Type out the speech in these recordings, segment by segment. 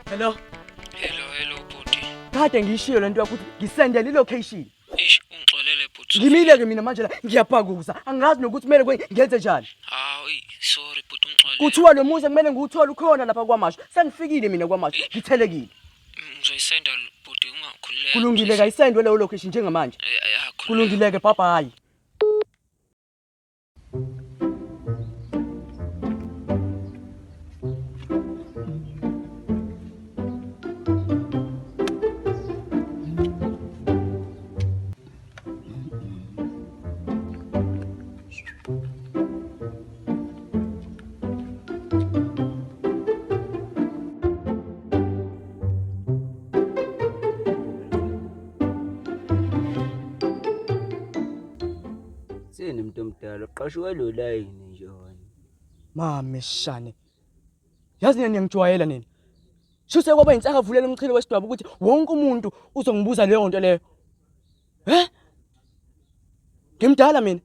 Hello. Hello bhuti. Kade ngishilo lento yakuthi ngisendele ilocation. Ungixolele bhuti. Ngimile ke mina manje la ngiyabhakuza. Angazi nokuthi kumele ngenze njani. Hayi, sorry bhuti ungixolele. Kuthiwa lo muzi kumele ngiwuthola ukhona lapha kwaMashu. Sengifikile mina kwaMashu. Ngithelekile. Ngizoyisenda bhuti ungakhululeki. Kulungile ke isendwe leyo location njengamanje. Kulungile ke bye bye. Sini umuntu omdala uqashwe lo line nje wena. Mama shane. Yazi nini ngijwayela nini? Shuse kwaba insaka vulela umchilo wesidwaba ukuthi wonke umuntu uzongibuza leyo nto leyo. Ngimdala mina.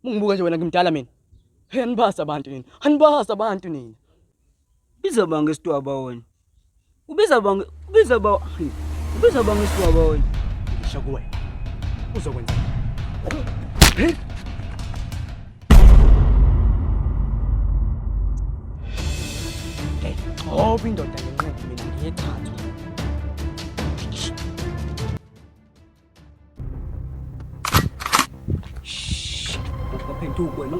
Ungibuka nje wena ngimdala mina. Anibasa abantu nini? Anibasa abantu nini? Biza banga isidwaba wena. Ubiza banga isidwaba wena. Ngisho kuwe. Uzokwenza. Indoda ngenqindi mina ngiyethatha. Ukaphenduka wena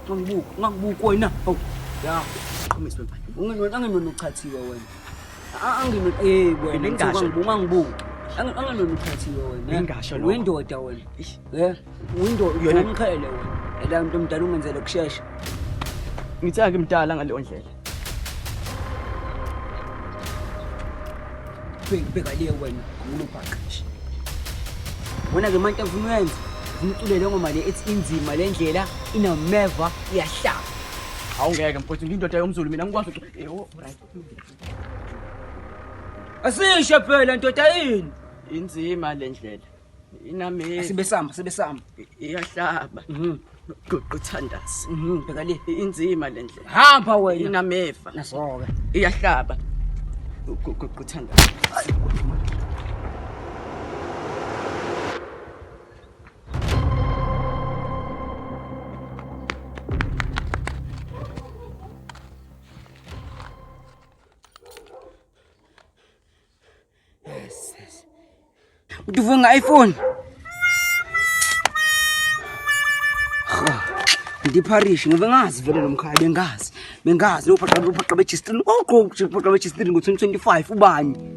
ungangibuka wena. Hawu. Ya, qhamise wena. Anginona uchathiwa wena. Wena ungangibuka. Anginona uchathiwa wena. Ngingasho lo. Windoda wena. Windoda yona ngikhele wena. Ela umuntu omdala ungenzele kusheshsha. Ngithe ke mdala ngaleyo ndlela. Bheka le wena ngulubhaqa nje. Wona ke manje afuna uyenza umculele ngoma le ethi inzima le ndlela inameva iyahlaba. Awungeke mfowethu ngiyindoda yomZulu mina ngikwazi right. Asisho phela ndoda yini? Inzima le ndlela. Iname Asibesamba. iyahlaba. Guquthandazi. Bheka le inzima le ndlela. hamba wena Inameva. nasoka. Iyahlaba. Guquthandazi. Uduve nge-iPhone. Ndiparish ngive ngazi vele lo mkhaya bengazi. Uphaqa bejistrini. Uphaqa bejistrini ngo-2025 ubani?